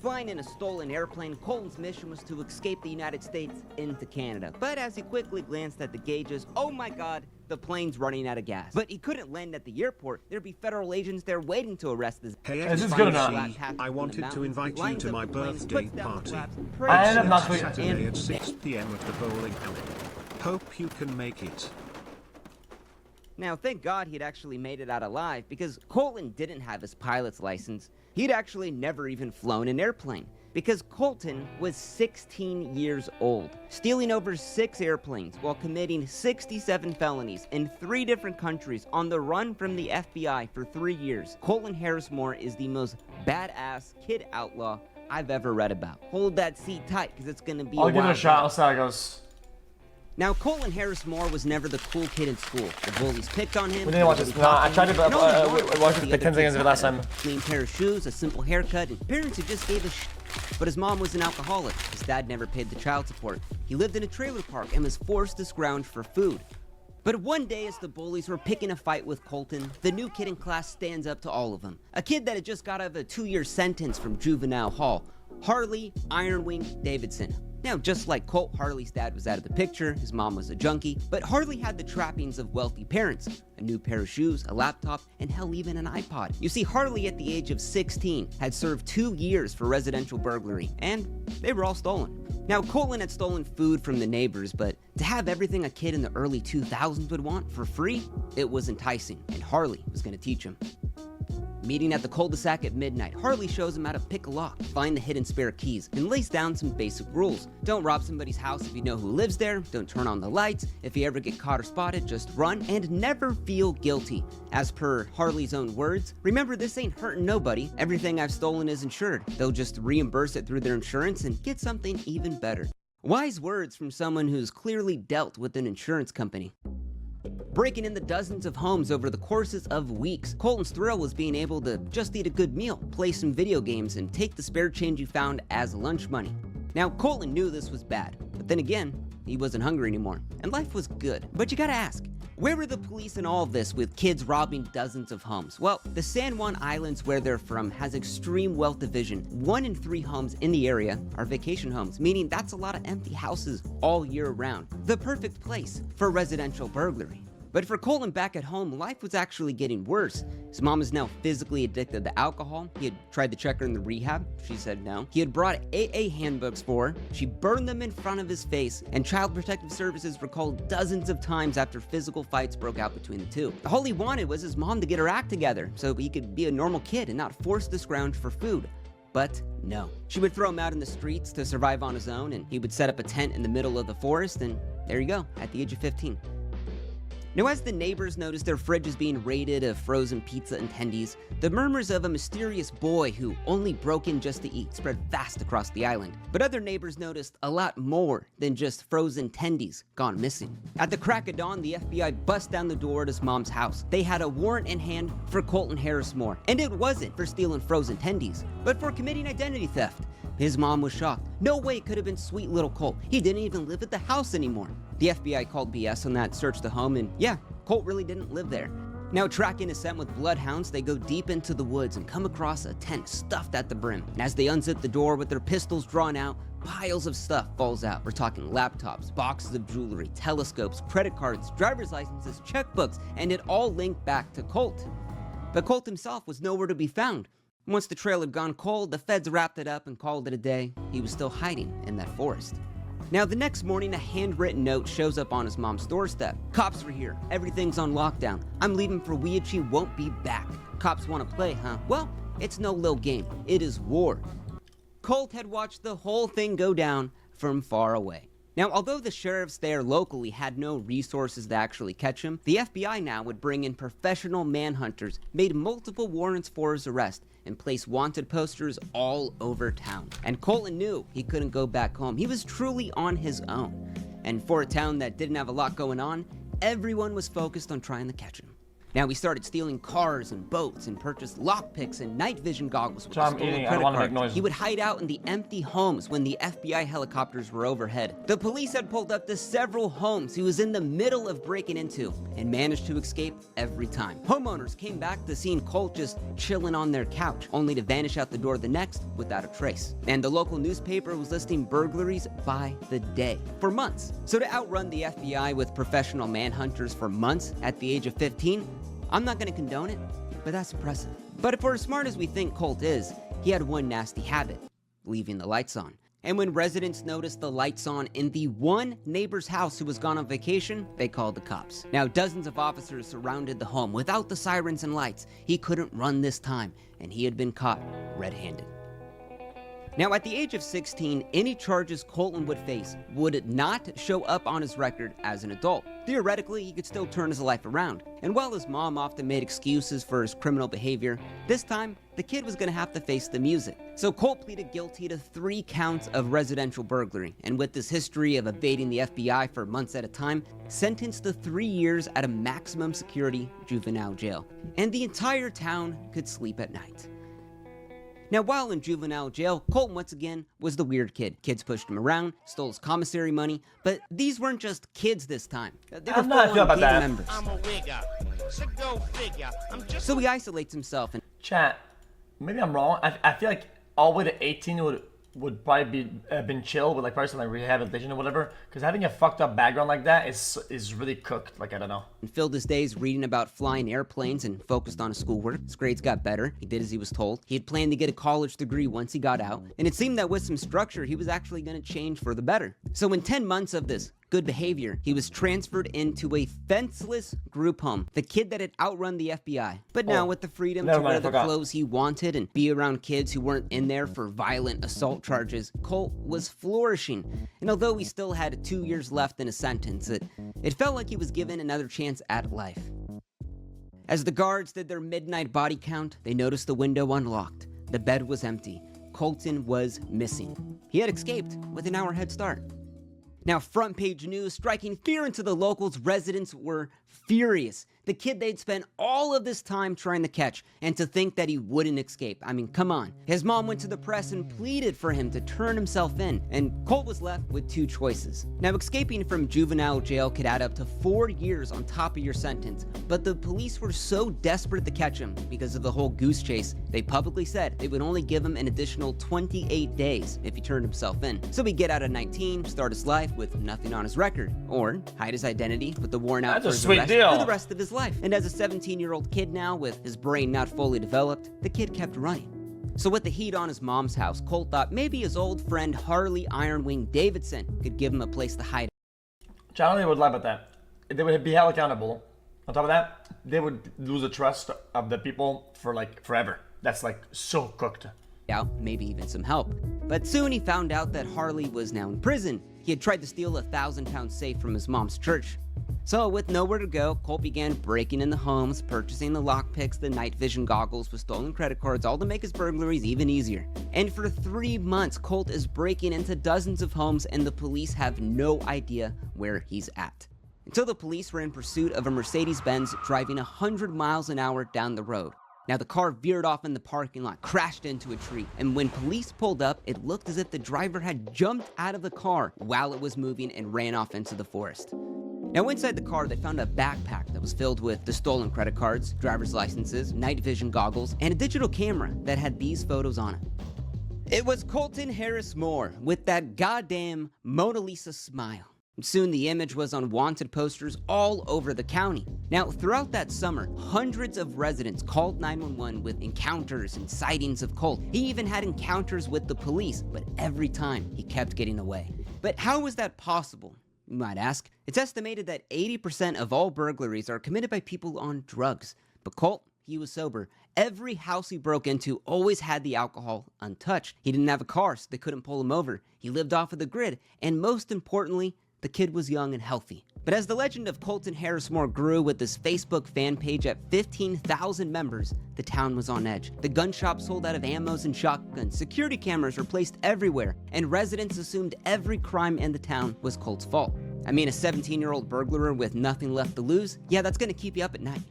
Flying in a stolen airplane, Colton's mission was to escape the United States into Canada. But as he quickly glanced at the gauges, oh my god, the plane's running out of gas. But he couldn't land at the airport. There'd be federal agents there waiting to arrest this. Hey, Is this good enough? I wanted to invite you to my birthday party. I ended up not doing Saturday at 6 p.m. at the bowling alley. Hope you can make it. Now, thank God he'd actually made it out alive, because Colton didn't have his pilot's license. He'd actually never even flown an airplane, because Colton was 16 years old, stealing over 6 airplanes while committing 67 felonies in 3 different countries on the run from the FBI for 3 years. Colton Harris Moore is the most badass kid outlaw I've ever read about. Hold that seat tight, because it's going to be I'll give it a shot. I'll see how it goes. Now, Colton Harris Moore was never the cool kid in school. The bullies picked on him. We didn't watch this. No, I tried to watch the 10 seconds of it last time. Clean pair of shoes, a simple haircut, and parents who just gave a But his mom was an alcoholic. His dad never paid the child support. He lived in a trailer park and was forced to scrounge for food. But one day, as the bullies were picking a fight with Colton, the new kid in class stands up to all of them. A kid that had just got out of a 2-year sentence from juvenile hall, Harley Ironwing Davidson. Now, just like Colt, Harley's dad was out of the picture, his mom was a junkie, but Harley had the trappings of wealthy parents. A new pair of shoes, a laptop, and hell, even an iPod. You see, Harley at the age of 16 had served 2 years for residential burglary, and they were all stolen. Now, Colton had stolen food from the neighbors, but to have everything a kid in the early 2000s would want for free, it was enticing, and Harley was going to teach him. Meeting at the cul-de-sac at midnight, Harley shows him how to pick a lock, find the hidden spare keys, and lays down some basic rules. Don't rob somebody's house if you know who lives there, don't turn on the lights, if you ever get caught or spotted, just run, and never feel guilty. As per Harley's own words, remember, this ain't hurting nobody, everything I've stolen is insured. They'll just reimburse it through their insurance and get something even better. Wise words from someone who's clearly dealt with an insurance company. Breaking into dozens of homes over the courses of weeks, Colton's thrill was being able to just eat a good meal, play some video games, and take the spare change he found as lunch money. Now, Colton knew this was bad, but then again, he wasn't hungry anymore, and life was good. But you gotta ask, where were the police in all of this with kids robbing dozens of homes? Well, the San Juan Islands, where they're from, has extreme wealth division. 1 in 3 homes in the area are vacation homes, meaning that's a lot of empty houses all year round. The perfect place for residential burglary. But for Colton back at home, life was actually getting worse. His mom is now physically addicted to alcohol. He had tried to check her in the rehab. She said no. He had brought AA handbooks for her. She burned them in front of his face, and Child Protective Services were called dozens of times after physical fights broke out between the two. All he wanted was his mom to get her act together so he could be a normal kid and not forced to scrounge for food. But no. She would throw him out in the streets to survive on his own, and he would set up a tent in the middle of the forest, and there you go, at the age of 15. Now, as the neighbors noticed their fridges being raided of frozen pizza and tendies, the murmurs of a mysterious boy who only broke in just to eat spread fast across the island. But other neighbors noticed a lot more than just frozen tendies gone missing. At the crack of dawn, the FBI bust down the door at his mom's house. They had a warrant in hand for Colton Harris Moore, and it wasn't for stealing frozen tendies, but for committing identity theft. His mom was shocked. No way it could have been sweet little Colt. He didn't even live at the house anymore. The FBI called BS on that, searched the home, and yeah, Colt really didn't live there. Now, tracking a scent with bloodhounds, they go deep into the woods and come across a tent stuffed at the brim. And as they unzip the door with their pistols drawn out, piles of stuff falls out. We're talking laptops, boxes of jewelry, telescopes, credit cards, driver's licenses, checkbooks, and it all linked back to Colt. But Colt himself was nowhere to be found. Once the trail had gone cold, the feds wrapped it up and called it a day. He was still hiding in that forest. Now, the next morning, a handwritten note shows up on his mom's doorstep. Cops are here. Everything's on lockdown. I'm leaving for Weeachee, won't be back. Cops want to play, huh? Well, it's no little game. It is war. Colt had watched the whole thing go down from far away. Now, although the sheriffs there locally had no resources to actually catch him, the FBI now would bring in professional manhunters, made multiple warrants for his arrest, and placed wanted posters all over town. And Colton knew he couldn't go back home. He was truly on his own. And for a town that didn't have a lot going on, everyone was focused on trying to catch him. Now, he started stealing cars and boats and purchased lockpicks and night vision goggles with So I'm stolen eating, I credit don't want to make cards. noise. He would hide out in the empty homes when the FBI helicopters were overhead. The police had pulled up to several homes he was in the middle of breaking into and managed to escape every time. Homeowners came back to seeing Colt just chilling on their couch, only to vanish out the door the next without a trace. And the local newspaper was listing burglaries by the day for months. So to outrun the FBI with professional manhunters for months at the age of 15, I'm not going to condone it, but that's impressive. But if we're as smart as we think Colt is, he had one nasty habit: leaving the lights on. And when residents noticed the lights on in the one neighbor's house who was gone on vacation, they called the cops. Now, dozens of officers surrounded the home. Without the sirens and lights, he couldn't run this time, and he had been caught red-handed. Now, at the age of 16, any charges Colton would face would not show up on his record as an adult. Theoretically, he could still turn his life around. And while his mom often made excuses for his criminal behavior, this time, the kid was going to have to face the music. So Colt pleaded guilty to 3 counts of residential burglary, and with this history of evading the FBI for months at a time, sentenced to 3 years at a maximum security juvenile jail. And the entire town could sleep at night. Now, while in juvenile jail, Colton once again was the weird kid. Kids pushed him around, stole his commissary money, but these weren't just kids this time. They were full-on gang members. I'm a wigger, so go figure. I'm just So he isolates himself and Chat, maybe I'm wrong. I feel like all the way to 18 would probably be been chill with like probably some like rehabilitation or whatever. Because having a fucked up background like that is really cooked. Like I don't know. filled his days reading about flying airplanes and focused on his schoolwork. His grades got better. He did as he was told. He had planned to get a college degree once he got out, and it seemed that with some structure, he was actually going to change for the better. So in 10 months of this good behavior, he was transferred into a fenceless group home, the kid that had outrun the FBI. But now with the freedom to wear the clothes he wanted and be around kids who weren't in there for violent assault charges, Colt was flourishing. And although he still had 2 years left in his sentence, it felt like he was given another chance at life. As the guards did their midnight body count, they noticed the window unlocked. The bed was empty. Colton was missing. He had escaped with an hour head start. Now, front page news striking fear into the locals. Residents were furious. The kid they'd spent all of this time trying to catch, and to think that he wouldn't escape. I mean, come on. His mom went to the press and pleaded for him to turn himself in, and Colt was left with 2 choices. Now, escaping from juvenile jail could add up to 4 years on top of your sentence, but the police were so desperate to catch him because of the whole goose chase, they publicly said they would only give him an additional 28 days if he turned himself in. So he'd get out at 19, start his life with nothing on his record, or hide his identity with the warrant out for his arrest for the rest of his life. And as a 17-year-old kid now, with his brain not fully developed, the kid kept running. So with the heat on his mom's house, Colt thought maybe his old friend Harley Ironwing Davidson could give him a place to hide. Charlie would lie about that. They would be held accountable. On top of that, they would lose the trust of the people for like forever. That's like so cooked. Out, maybe even some help. But soon he found out that Harley was now in prison. He had tried to steal a 1,000-pound safe from his mom's church. So with nowhere to go, Colt began breaking into homes, purchasing the lockpicks, the night vision goggles with stolen credit cards, all to make his burglaries even easier. And for 3 months, Colt is breaking into dozens of homes, and the police have no idea where he's at. Until the police were in pursuit of a Mercedes-Benz driving 100 miles an hour down the road. Now, the car veered off in the parking lot, crashed into a tree, and when police pulled up, it looked as if the driver had jumped out of the car while it was moving and ran off into the forest. Now, inside the car, they found a backpack that was filled with the stolen credit cards, driver's licenses, night vision goggles, and a digital camera that had these photos on it. It was Colton Harris Moore with that goddamn Mona Lisa smile. Soon the image was on wanted posters all over the county. Now, throughout that summer, hundreds of residents called 911 with encounters and sightings of Colt. He even had encounters with the police, but every time he kept getting away. But how was that possible, you might ask? It's estimated that 80% of all burglaries are committed by people on drugs. But Colt, he was sober. Every house he broke into always had the alcohol untouched. He didn't have a car, so they couldn't pull him over. He lived off of the grid, and most importantly, the kid was young and healthy. But as the legend of Colton Harris Moore grew with his Facebook fan page at 15,000 members, the town was on edge. The gun shop sold out of ammos and shotguns, security cameras were placed everywhere, and residents assumed every crime in the town was Colt's fault. I mean, a 17-year-old burglar with nothing left to lose? Yeah, that's gonna keep you up at night.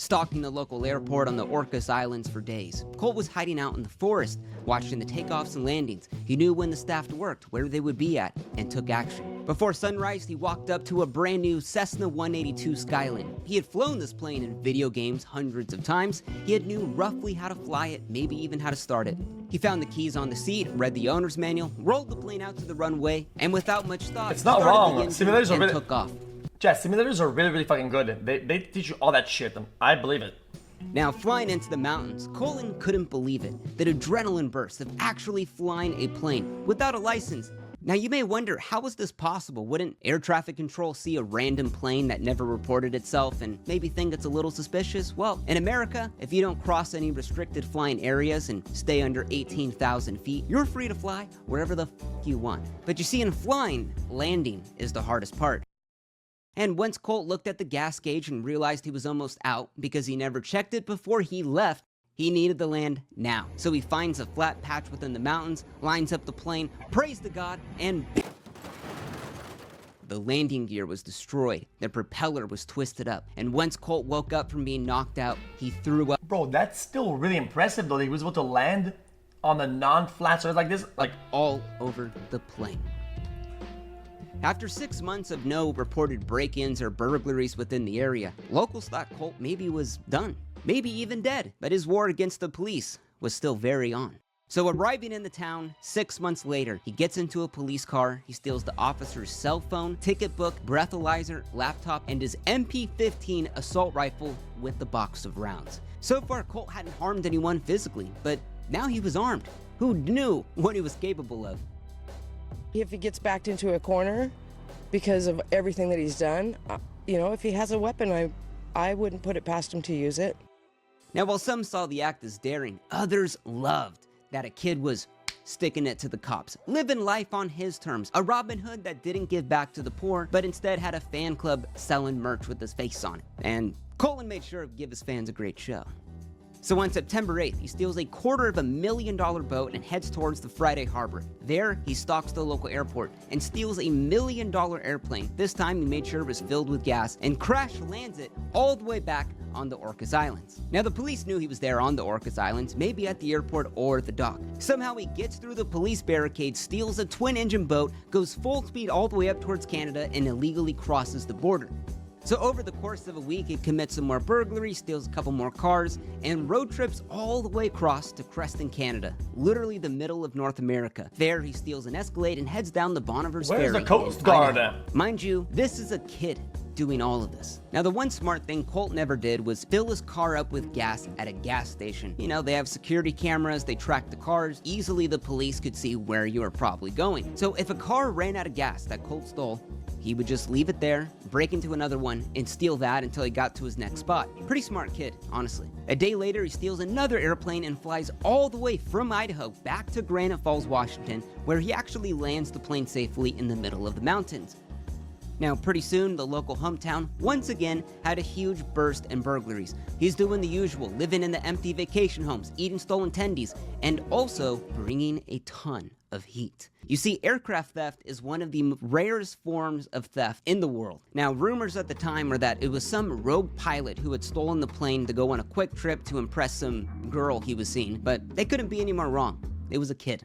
stalking the local airport on the Orcas Islands for days. Colt was hiding out in the forest, watching the takeoffs and landings. He knew when the staff worked, where they would be at, and took action. Before sunrise, he walked up to a brand new Cessna 182 Skyline. He had flown this plane in video games hundreds of times. He had knew roughly how to fly it, maybe even how to start it. He found the keys on the seat, read the owner's manual, rolled the plane out to the runway, and without much thought, it's not started wrong. the engine Simulators are and really took off. Jess, simulators are really fucking good. They teach you all that shit. I believe it. Now, flying into the mountains, Colin couldn't believe it. That adrenaline burst of actually flying a plane without a license. Now, you may wonder, how is this possible? Wouldn't air traffic control see a random plane that never reported itself and maybe think it's a little suspicious? Well, in America, if you don't cross any restricted flying areas and stay under 18,000 feet, you're free to fly wherever the f you want. But you see, in flying, landing is the hardest part. And once Colt looked at the gas gauge and realized he was almost out because he never checked it before he left, he needed to land now. So he finds a flat patch within the mountains, lines up the plane, prays to God, and the landing gear was destroyed. The propeller was twisted up. And once Colt woke up from being knocked out, he threw up. Bro, that's still really impressive though. He was able to land on a non-flat surface like this, like all over the plane. After 6 months of no reported break-ins or burglaries within the area, locals thought Colt maybe was done, maybe even dead, but his war against the police was still very on. So arriving in the town 6 months later, he gets into a police car, he steals the officer's cell phone, ticket book, breathalyzer, laptop, and his MP-15 assault rifle with the box of rounds. So far, Colt hadn't harmed anyone physically, but now he was armed. Who knew what he was capable of? If he gets backed into a corner because of everything that he's done, you know, if he has a weapon, I wouldn't put it past him to use it. Now, while some saw the act as daring, others loved that a kid was sticking it to the cops, living life on his terms, a Robin Hood that didn't give back to the poor, but instead had a fan club selling merch with his face on it. And Colin made sure to give his fans a great show. So on September 8th, he steals a $250,000 boat and heads towards the Friday Harbor. There, he stalks the local airport and steals a $1 million airplane. This time, he made sure it was filled with gas and crash lands it all the way back on the Orcas Islands. Now, the police knew he was there on the Orcas Islands, maybe at the airport or the dock. Somehow, he gets through the police barricade, steals a twin-engine boat, goes full speed all the way up towards Canada, and illegally crosses the border. So over the course of a week, he commits some more burglaries, steals a couple more cars, and road trips all the way across to Creston, Canada, literally the middle of North America. There, he steals an Escalade and heads down the Bonnevers Ferry. Where's the Coast Guard at? Mind you, this is a kid doing all of this. Now, the one smart thing Colt never did was fill his car up with gas at a gas station. You know, they have security cameras, they track the cars. Easily, the police could see where you are probably going. So if a car ran out of gas that Colt stole, he would just leave it there, break into another one, and steal that until he got to his next spot. Pretty smart kid, honestly. A day later, he steals another airplane and flies all the way from Idaho back to Granite Falls, Washington, where he actually lands the plane safely in the middle of the mountains. Now, pretty soon, the local hometown once again had a huge burst in burglaries. He's doing the usual, living in the empty vacation homes, eating stolen tendies, and also bringing a ton of heat. You see, aircraft theft is one of the rarest forms of theft in the world. Now, rumors at the time were that it was some rogue pilot who had stolen the plane to go on a quick trip to impress some girl he was seeing, but they couldn't be any more wrong. It was a kid.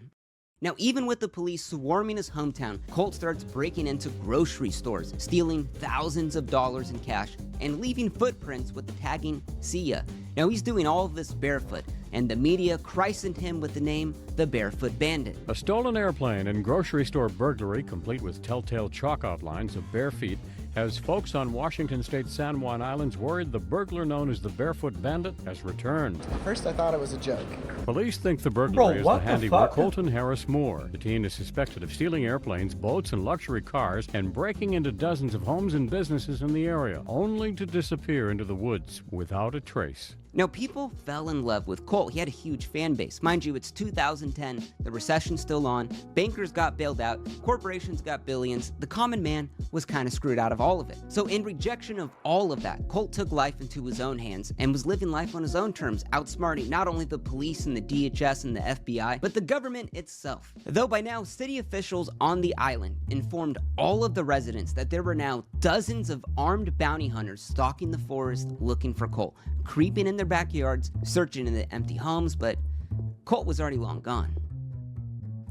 Now, even with the police swarming his hometown, Colt starts breaking into grocery stores, stealing thousands of dollars in cash, and leaving footprints with the tagging, "See ya." Now, he's doing all of this barefoot, and the media christened him with the name the Barefoot Bandit. A stolen airplane and grocery store burglary, complete with telltale chalk outlines of bare feet, has folks on Washington State's San Juan Islands worried the burglar known as the Barefoot Bandit has returned. At first I thought it was a joke. Police think the burglary is the what the handiwork fuck? Colton Harris Moore. The teen is suspected of stealing airplanes, boats, and luxury cars and breaking into dozens of homes and businesses in the area, only to disappear into the woods without a trace. Now, people fell in love with Colt. He had a huge fan base. Mind you, it's 2010, the recession's still on, bankers got bailed out, corporations got billions, the common man was kind of screwed out of all of it. So in rejection of all of that, Colt took life into his own hands and was living life on his own terms, outsmarting not only the police and the DHS and the FBI, but the government itself. Though by now, city officials on the island informed all of the residents that there were now dozens of armed bounty hunters stalking the forest looking for Colt. creeping in their backyards, searching in the empty homes, but Colt was already long gone.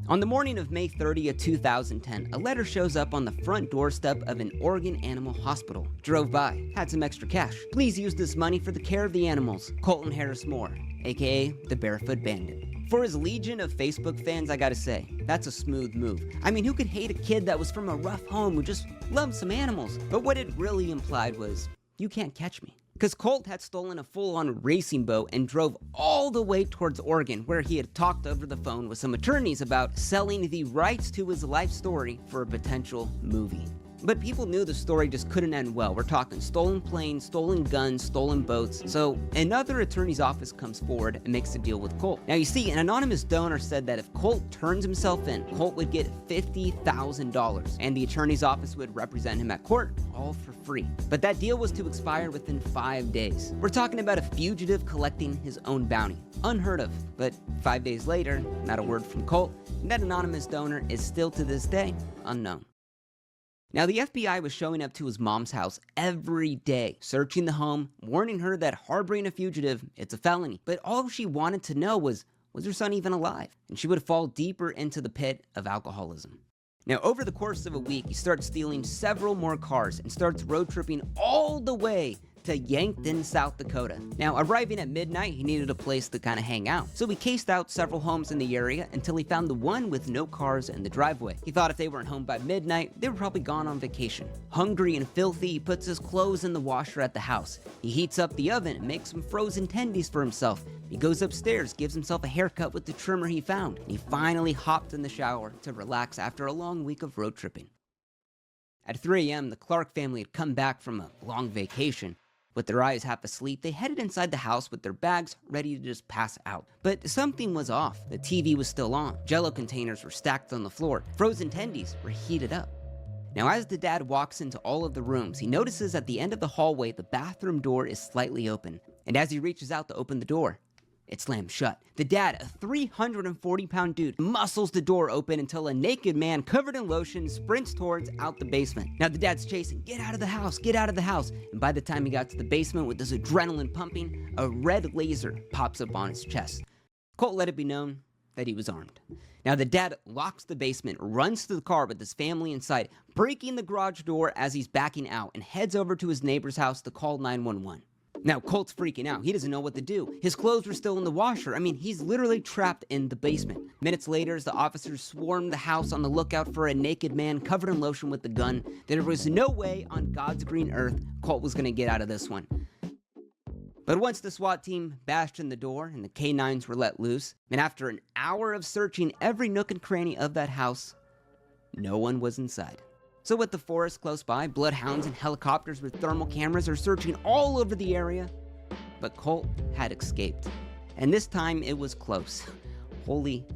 On the morning of May 30th, 2010, a letter shows up on the front doorstep of an Oregon animal hospital. Drove by, had some extra cash. Please use this money for the care of the animals. Colton Harris Moore, aka the Barefoot Bandit. For his legion of Facebook fans, I gotta say, that's a smooth move. I mean, who could hate a kid that was from a rough home who just loved some animals? But what it really implied was, you can't catch me. Because Colt had stolen a full-on racing boat and drove all the way towards Oregon, where he had talked over the phone with some attorneys about selling the rights to his life story for a potential movie. But people knew the story just couldn't end well. We're talking stolen planes, stolen guns, stolen boats. So another attorney's office comes forward and makes a deal with Colt. Now you see, an anonymous donor said that if Colt turns himself in, Colt would get $50,000 and the attorney's office would represent him at court, all for free. But that deal was to expire within 5 days. We're talking about a fugitive collecting his own bounty. Unheard of. But 5 days later, not a word from Colt, and that anonymous donor is still to this day unknown. Now, the FBI was showing up to his mom's house every day, searching the home, warning her that harboring a fugitive, it's a felony. But all she wanted to know was her son even alive? And she would fall deeper into the pit of alcoholism. Now, over the course of a week, he starts stealing several more cars and starts road tripping all the way to Yankton, South Dakota. Now, arriving at midnight, he needed a place to kind of hang out. So he cased out several homes in the area until he found the one with no cars in the driveway. He thought if they weren't home by midnight, they were probably gone on vacation. Hungry and filthy, he puts his clothes in the washer at the house. He heats up the oven and makes some frozen tendies for himself. He goes upstairs, gives himself a haircut with the trimmer he found, and he finally hopped in the shower to relax after a long week of road tripping. At 3 a.m., the Clark family had come back from a long vacation. With their eyes half asleep, they headed inside the house with their bags ready to just pass out. But something was off. The TV was still on. Jell-O containers were stacked on the floor. Frozen tendies were heated up. Now, as the dad walks into all of the rooms, he notices at the end of the hallway the bathroom door is slightly open. And as he reaches out to open the door, it slams shut. The dad, a 340-pound dude, muscles the door open until a naked man covered in lotion sprints towards out the basement. Now the dad's chasing, get out of the house, get out of the house. And by the time he got to the basement with his adrenaline pumping, a red laser pops up on his chest. Colt let it be known that he was armed. Now the dad locks the basement, runs to the car with his family inside, breaking the garage door as he's backing out, and heads over to his neighbor's house to call 911. Now, Colt's freaking out. He doesn't know what to do. His clothes were still in the washer. I mean, he's literally trapped in the basement. Minutes later, as the officers swarmed the house on the lookout for a naked man covered in lotion with a gun, there was no way on God's green earth Colt was going to get out of this one. But once the SWAT team bashed in the door and the K-9s were let loose, and after an hour of searching every nook and cranny of that house, no one was inside. So with the forest close by, bloodhounds and helicopters with thermal cameras are searching all over the area. But Colt had escaped. And this time it was close. Holy.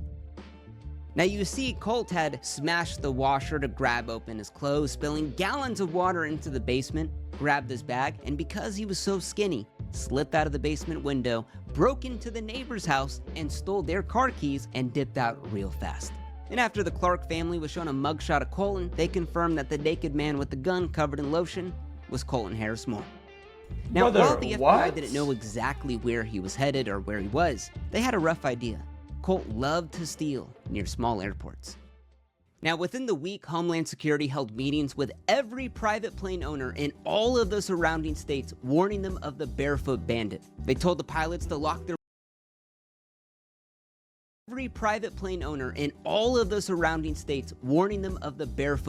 Now you see, Colt had smashed the washer to grab open his clothes, spilling gallons of water into the basement, grabbed his bag, and because he was so skinny, slipped out of the basement window, broke into the neighbor's house, and stole their car keys and dipped out real fast. And after the Clark family was shown a mugshot of Colton, they confirmed that the naked man with the gun covered in lotion was Colton Harris Moore. Now, while the FBI didn't know exactly where he was headed or where he was, they had a rough idea. Colt loved to steal near small airports. Now, within the week, Homeland Security held meetings with every private plane owner in all of the surrounding states, warning them of the Barefoot Bandit. They told the pilots to lock their Every private plane owner in all of the surrounding states, warning them of the Barefoot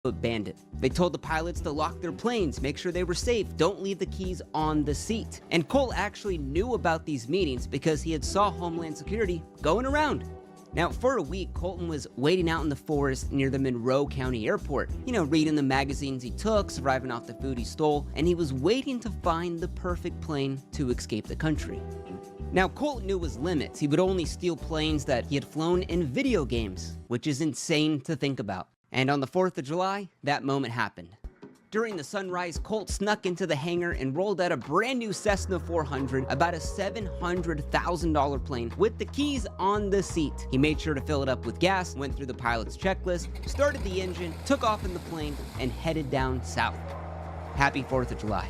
Bandit. They told the pilots to lock their planes, make sure they were safe, don't leave the keys on the seat. And Colt actually knew about these meetings because he had saw Homeland Security going around. Now, for a week, Colton was waiting out in the forest near the Monroe County Airport, reading the magazines he took, surviving off the food he stole, and he was waiting to find the perfect plane to escape the country. Now, Colt knew his limits. He would only steal planes that he had flown in video games, which is insane to think about. And on the 4th of July, that moment happened. During the sunrise, Colt snuck into the hangar and rolled out a brand new Cessna 400, about a $700,000 plane, with the keys on the seat. He made sure to fill it up with gas, went through the pilot's checklist, started the engine, took off in the plane, and headed down south. Happy 4th of July.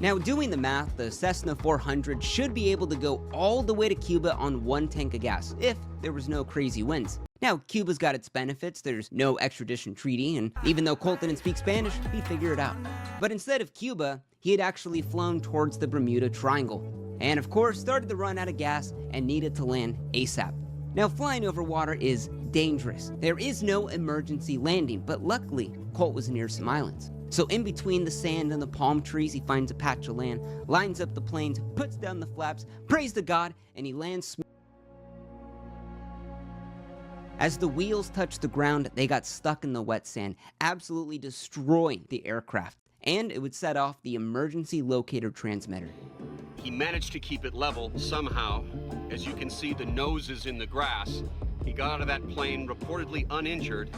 Now, doing the math, the Cessna 400 should be able to go all the way to Cuba on one tank of gas, if there was no crazy winds. Now, Cuba's got its benefits, there's no extradition treaty, and even though Colt didn't speak Spanish, he figured it out. But instead of Cuba, he had actually flown towards the Bermuda Triangle, and of course started to run out of gas and needed to land ASAP. Now, flying over water is dangerous. There is no emergency landing, but luckily, Colt was near some islands. So in between the sand and the palm trees, he finds a patch of land, lines up the planes, puts down the flaps, prays to God, and he lands. As the wheels touched the ground, they got stuck in the wet sand, absolutely destroying the aircraft. And it would set off the emergency locator transmitter. He managed to keep it level somehow. As you can see, the nose is in the grass. He got out of that plane reportedly uninjured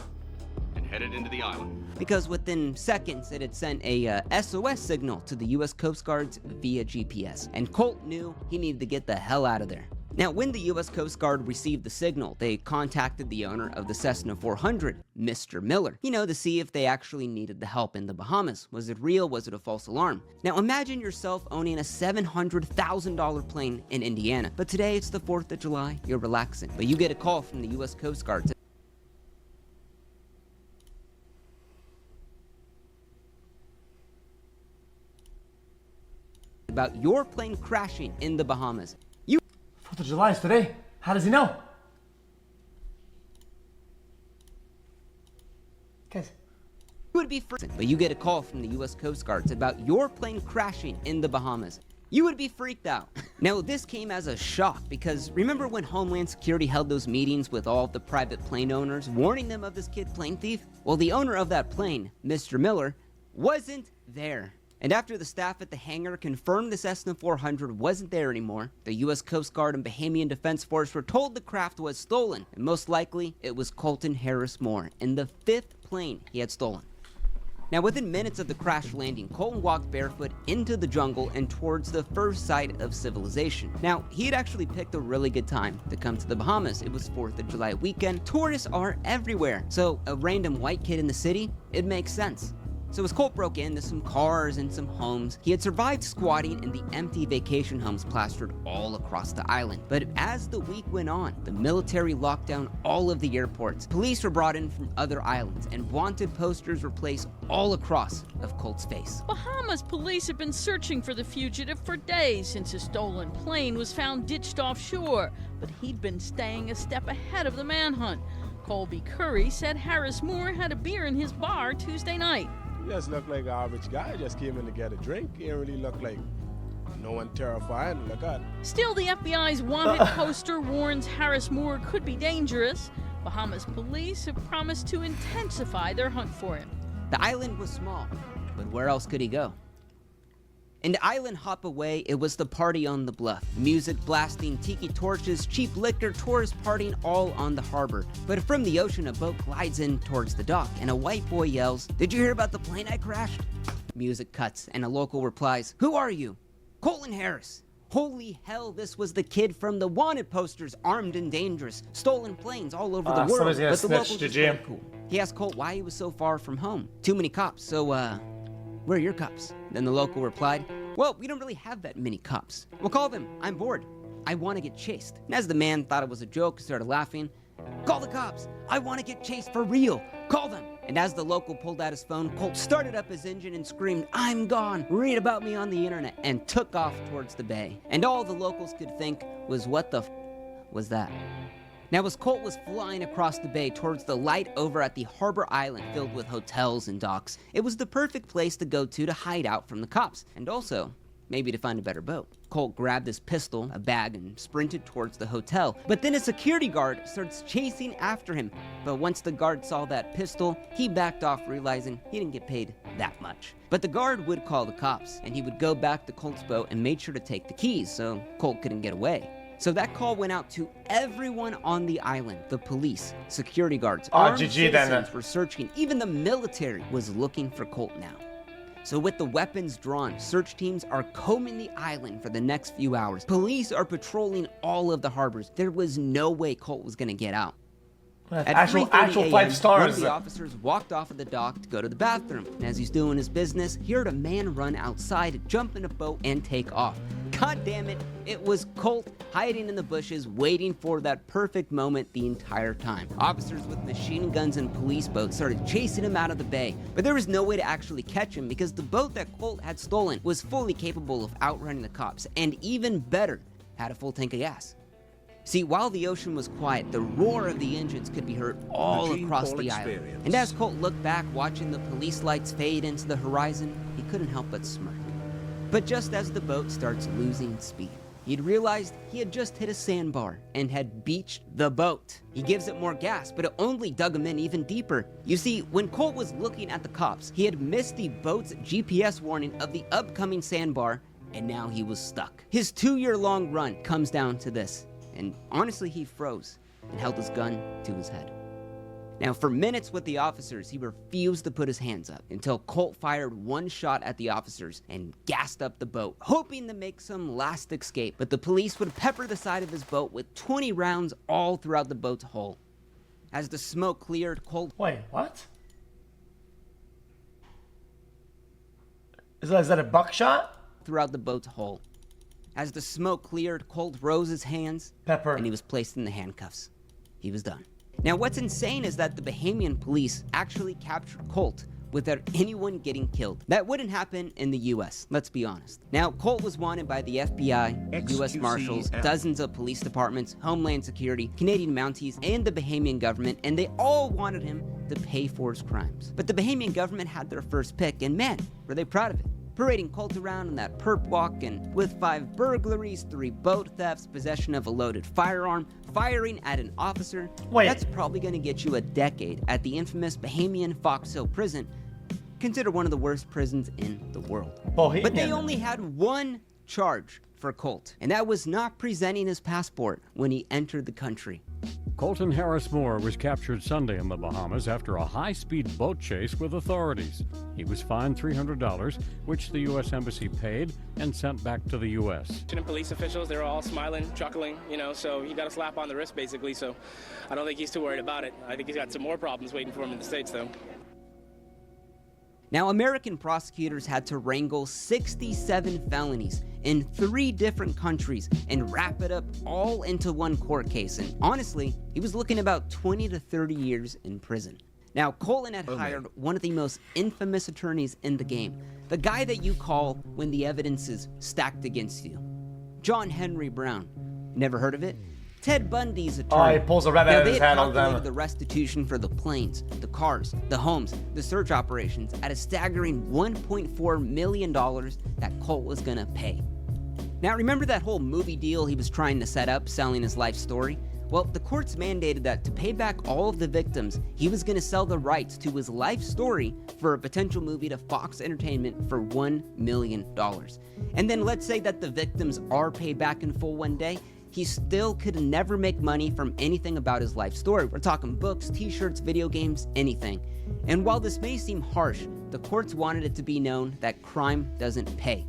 and headed into the island. Because within seconds, it had sent a SOS signal to the US Coast Guards via GPS. And Colt knew he needed to get the hell out of there. Now, when the US Coast Guard received the signal, they contacted the owner of the Cessna 400, Mr. Miller, to see if they actually needed the help in the Bahamas. Was it real? Was it a false alarm? Now, imagine yourself owning a $700,000 plane in Indiana, but today it's the 4th of July, you're relaxing, but you get a call from the US Coast Guard about your plane crashing in the Bahamas. 4th of July is today. How does he know? Guys. You would be but you get a call from the US Coast Guard about your plane crashing in the Bahamas. You would be freaked out. Now, this came as a shock because remember when Homeland Security held those meetings with all of the private plane owners, warning them of this kid plane thief? Well, the owner of that plane, Mr. Miller, wasn't there. And after the staff at the hangar confirmed the Cessna 400 wasn't there anymore, the US Coast Guard and Bahamian Defense Force were told the craft was stolen, and most likely it was Colton Harris Moore, in the 5th plane he had stolen. Now, within minutes of the crash landing, Colton walked barefoot into the jungle and towards the first site of civilization. Now, he had actually picked a really good time to come to the Bahamas. It was 4th of July weekend. Tourists are everywhere. So, a random white kid in the city, it makes sense. So as Colt broke into some cars and some homes, he had survived squatting in the empty vacation homes plastered all across the island. But as the week went on, the military locked down all of the airports. Police were brought in from other islands, and wanted posters were placed all across of Colt's face. Bahamas police have been searching for the fugitive for days since his stolen plane was found ditched offshore, but he'd been staying a step ahead of the manhunt. Colby Curry said Harris Moore had a beer in his bar Tuesday night. He just looked like an average guy. Just came in to get a drink. He didn't really look like no one terrifying to look at. Still, the FBI's wanted poster warns Harris Moore could be dangerous. Bahamas police have promised to intensify their hunt for him. The island was small, but where else could he go? An island hop away, it was the party on the bluff. Music blasting, tiki torches, cheap liquor, tourists partying all on the harbor. But from the ocean, a boat glides in towards the dock, and a white boy yells, "Did you hear about the plane I crashed?" Music cuts, and a local replies, "Who are you?" "Colton Harris." Holy hell, this was the kid from the wanted posters, armed and dangerous, stolen planes all over the world. Somebody's gonna But the snitch, locals just GG. weren't cool. He asked Colt why he was so far from home. Too many cops, so where are your cops? Then the local replied, "Well, we don't really have that many cops." "Well, call them. I'm bored. I want to get chased." And as the man thought it was a joke, started laughing, "Call the cops. I want to get chased for real. Call them." And as the local pulled out his phone, Colt started up his engine and screamed, "I'm gone. Read about me on the internet," and took off towards the bay. And all the locals could think was, what the was that? Now, as Colt was flying across the bay towards the light over at the harbor island filled with hotels and docks, it was the perfect place to go to hide out from the cops, and also maybe to find a better boat. Colt grabbed his pistol, a bag, and sprinted towards the hotel, but then a security guard starts chasing after him. But once the guard saw that pistol, he backed off, realizing he didn't get paid that much. But the guard would call the cops, and he would go back to Colt's boat and made sure to take the keys so Colt couldn't get away. So that call went out to everyone on the island. The police, security guards, armed citizens were searching. Even the military was looking for Colt now. So with the weapons drawn, search teams are combing the island for the next few hours. Police are patrolling all of the harbors. There was no way Colt was gonna get out. At Actual 3:30 a.m., 5 one of stars. the officers walked off of the dock to go to the bathroom, and as he's doing his business, he heard a man run outside, jump in a boat, and take off. God damn it, it was Colt hiding in the bushes, waiting for that perfect moment the entire time. Officers with machine guns and police boats started chasing him out of the bay, but there was no way to actually catch him because the boat that Colt had stolen was fully capable of outrunning the cops, and even better, had a full tank of gas. See, while the ocean was quiet, the roar of the engines could be heard all across the island. And as Colt looked back, watching the police lights fade into the horizon, he couldn't help but smirk. But just as the boat starts losing speed, he'd realized he had just hit a sandbar and had beached the boat. He gives it more gas, but it only dug him in even deeper. You see, when Colt was looking at the cops, he had missed the boat's GPS warning of the upcoming sandbar, and now he was stuck. His 2-year-long run comes down to this. And honestly, he froze and held his gun to his head. Now, for minutes with the officers, he refused to put his hands up until Colt fired one shot at the officers and gassed up the boat, hoping to make some last escape. But the police would pepper the side of his boat with 20 rounds all throughout the boat's hull. As the smoke cleared, Colt... Wait, what? Is that a buckshot? Throughout the boat's hull. As the smoke cleared, Colt rose his hands, and he was placed in the handcuffs. He was done. Now, what's insane is that the Bahamian police actually captured Colt without anyone getting killed. That wouldn't happen in the US, let's be honest. Now, Colt was wanted by the FBI, US Marshals, dozens of police departments, Homeland Security, Canadian Mounties, and the Bahamian government, and they all wanted him to pay for his crimes. But the Bahamian government had their first pick, and man, were they proud of it. Parading Colt around in that perp walk, and with 5 burglaries, 3 boat thefts, possession of a loaded firearm, firing at an officer, that's probably going to get you a decade at the infamous Bahamian Fox Hill prison, considered one of the worst prisons in the world. But they only had one charge for Colt, and that was not presenting his passport when he entered the country. Colton Harris Moore was captured Sunday in the Bahamas after a high-speed boat chase with authorities. He was fined $300, which the U.S. Embassy paid and sent back to the U.S. Police officials, they were all smiling, chuckling, so he got a slap on the wrist, basically, so I don't think he's too worried about it. I think he's got some more problems waiting for him in the States, though. Now, American prosecutors had to wrangle 67 felonies in 3 different countries and wrap it up all into one court case. And honestly, he was looking about 20 to 30 years in prison. Now, Colton had hired one of the most infamous attorneys in the game, the guy that you call when the evidence is stacked against you. John Henry Brown. Never heard of it? Ted Bundy's attorney. Oh, he pulls a rabbit out of his hand all the time. The restitution for the planes, the cars, the homes, the search operations at a staggering $1.4 million that Colt was gonna pay. Now, remember that whole movie deal he was trying to set up, selling his life story? Well, the courts mandated that to pay back all of the victims, he was gonna sell the rights to his life story for a potential movie to Fox Entertainment for $1 million. And then let's say that the victims are paid back in full one day, he still could never make money from anything about his life story. We're talking books, t-shirts, video games, anything. And while this may seem harsh, the courts wanted it to be known that crime doesn't pay.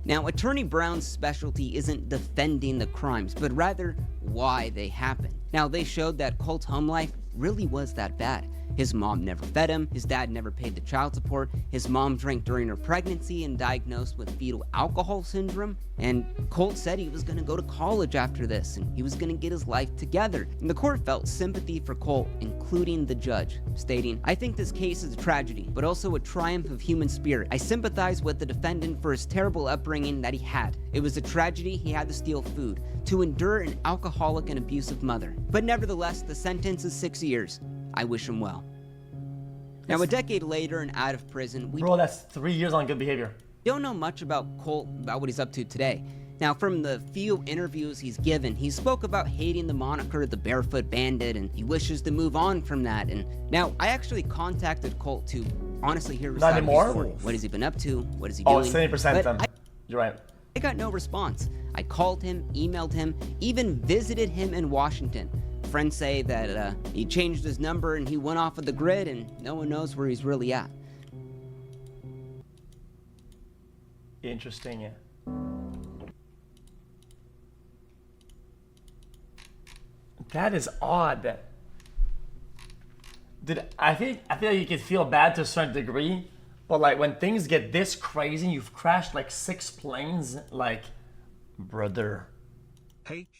Now, Attorney Brown's specialty isn't defending the crimes, but rather why they happen. Now, they showed that Colt's home life really was that bad. His mom never fed him, his dad never paid the child support, his mom drank during her pregnancy and diagnosed with fetal alcohol syndrome, and Colt said he was going to go to college after this and he was going to get his life together. And the court felt sympathy for Colt, including the judge, stating, "I think this case is a tragedy, but also a triumph of human spirit. I sympathize with the defendant for his terrible upbringing that he had. It was a tragedy he had to steal food, to endure an alcoholic and abusive mother. But nevertheless, the sentence is 6 years. I wish him well." Now, a decade later and out of prison, we that's 3 years on good behavior. don't know much about Colt, about what he's up to today. Now, from the few interviews he's given, he spoke about hating the moniker the Barefoot Bandit, and he wishes to move on from that. And now, I actually contacted Colt to honestly hear his side of the story. What has he been up to? What is he doing? Oh, 70% then. You're right. I got no response. I called him, emailed him, even visited him in Washington. Friends say that he changed his number and he went off of the grid and no one knows where he's really at. Interesting, yeah. That is odd. Dude, I feel like you can feel bad to a certain degree, but like when things get this crazy, you've crashed like 6 planes, like, brother. Hey.